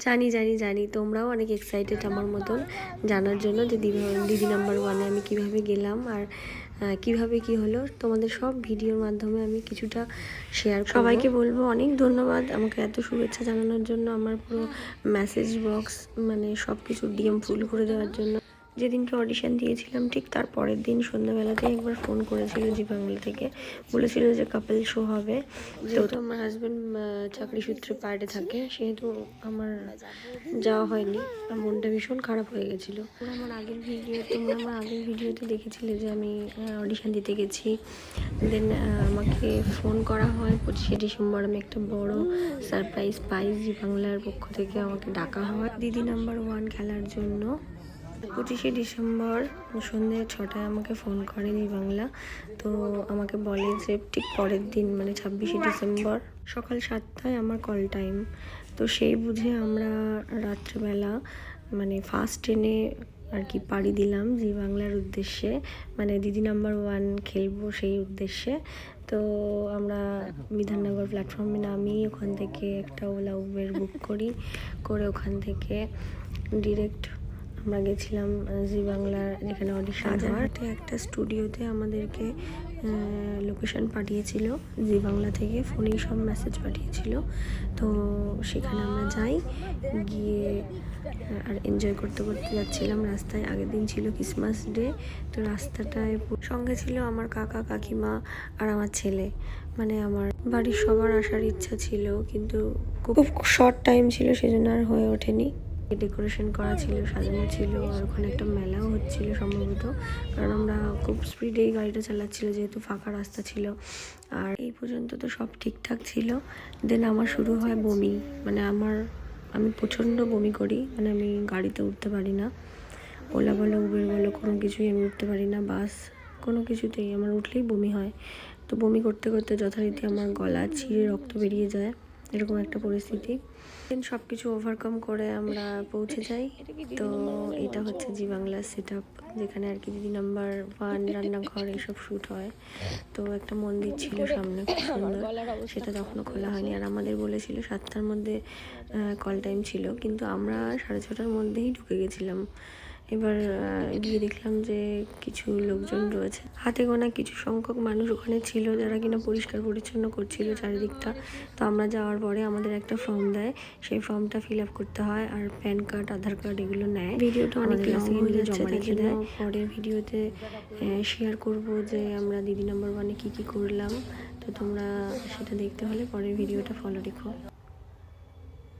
জানি জানি জানি তোমরাও অনেক এক্সাইটেড আমার মতন জানার জন্য যে দিদি নাম্বার ওয়ানে আমি কিভাবে গেলাম আর কিভাবে কি হলো। তোমাদের সব ভিডিওর মাধ্যমে আমি কিছুটা শেয়ার করব। সবাইকে বলবো অনেক ধন্যবাদ আমাকে এত শুভেচ্ছা জানানোর জন্য, আমার পুরো মেসেজ বক্স মানে সব কিছু ডিএম ফুল করে দেওয়ার জন্য। যেদিনকে অডিশন দিয়েছিলাম ঠিক তার পরের দিন সন্ধ্যাবেলাতেই একবার ফোন করেছিল জি বাংলা থেকে, বলেছিল যে কাপল শো হবে। যেহেতু আমার হাজব্যান্ড চাকরি সূত্রে বাইরে থাকে সেহেতু আমার যাওয়া হয়নি আর মনটা ভীষণ খারাপ হয়ে গেছিলো। তোমরা আমার আগের ভিডিওতে দেখেছিলে যে আমি অডিশন দিতে গেছি। দেন আমাকে ফোন করা হয় 25শে ডিসেম্বর। আমি একটা বড় সারপ্রাইজ পাই, জি বাংলার পক্ষ থেকে আমাকে ডাকা হয় দিদি নাম্বার ওয়ান খেলার জন্য। 25শে ডিসেম্বর সন্ধ্যে 6টায় আমাকে ফোন করে জি বাংলা। তো আমাকে বলে যে ঠিক পরের দিন মানে 26শে ডিসেম্বর সকাল 7টায় আমার কল টাইম। তো সেই বুঝে আমরা রাত্রেবেলা মানে ফার্স্ট ট্রেনে আর কি পাড়ি দিলাম জি বাংলার উদ্দেশ্যে, মানে দিদি নাম্বার ওয়ান খেলবো সেই উদ্দেশ্যে। তো আমরা বিধাননগর প্ল্যাটফর্মে নামি ওখান থেকে একটা ওলা উবের বুক করে ওখান থেকে ডিরেক্ট আমরা গেছিলাম জি বাংলার যেখানে অডিশন হওয়ার। একটা স্টুডিওতে আমাদেরকে লোকেশন পাঠিয়েছিল জি বাংলা থেকে, ফোনেই সব মেসেজ পাঠিয়েছিল। তো সেখানে আমরা যাই, গিয়ে আর এনজয় করতে করতে যাচ্ছিলাম রাস্তায়। আগের দিন ছিল ক্রিসমাস ডে, তো রাস্তাটায় সঙ্গে ছিল আমার কাকা কাকিমা আর আমার ছেলে। মানে আমার বাড়ির সবার আসার ইচ্ছা ছিল কিন্তু খুব শর্ট টাইম ছিল সেজন্য আর হয়ে ওঠেনি। ডেকোরেশন করা ছিল, সাজানো ছিল, আর ওখানে একটা মেলাও হচ্ছিল সম্ভবত, কারণ আমরা খুব স্পিডেই গাড়িটা চালাচ্ছিল যেহেতু ফাঁকা রাস্তা ছিল। আর এই পর্যন্ত তো সব ঠিকঠাক ছিল। দেন আমার শুরু হয় বমি, মানে আমি প্রচণ্ড বমি করি, মানে আমি গাড়িতে উঠতে পারি না। ওলা বলো উবের বলো কোনো কিছুই আমি উঠতে পারি না, বাস কোনো কিছুতেই আমার উঠলেই বমি হয়। তো বমি করতে করতে যথারীতি আমার গলা ছিঁড়ে রক্ত বেরিয়ে যায়, এরকম একটা পরিস্থিতি। দেন সব কিছু ওভারকাম করে আমরা পৌঁছে যাই। তো এটা হচ্ছে জি বাংলার সেট আপ, যেখানে আর কি দিদি নাম্বার ওয়ান রান্নাঘর এইসব শ্যুট হয়। তো একটা মন্দির ছিল সামনে খুব সুন্দর, সেটা তখনও খোলা হয়নি। আর আমাদের বলেছিল 7টার মধ্যে কল টাইম ছিল, কিন্তু আমরা 6:30টার মধ্যেই ঢুকে গেছিলাম। এবার গিয়ে দেখলাম যে কিছু লোকজন রয়েছে, হাতে গোনা কিছু সংখ্যক মানুষ ওখানে ছিল যারা কিনা পরিষ্কার পরিচ্ছন্ন করছিল চারিদিকটা। তো আমরা যাওয়ার পরে আমাদের একটা ফর্ম দেয়, সেই ফর্মটা ফিল আপ করতে হয়, আর প্যান কার্ড আধার কার্ড এগুলো নেয়। ভিডিওটা অনেক লং হয়ে যাচ্ছে, রেখে দেয়। পরের ভিডিওতে শেয়ার করব যে আমরা দিদি নাম্বার ওয়ানে কী কী করলাম। তো তোমরা সেটা দেখতে হলে পরের ভিডিওটা ফলো রেখো।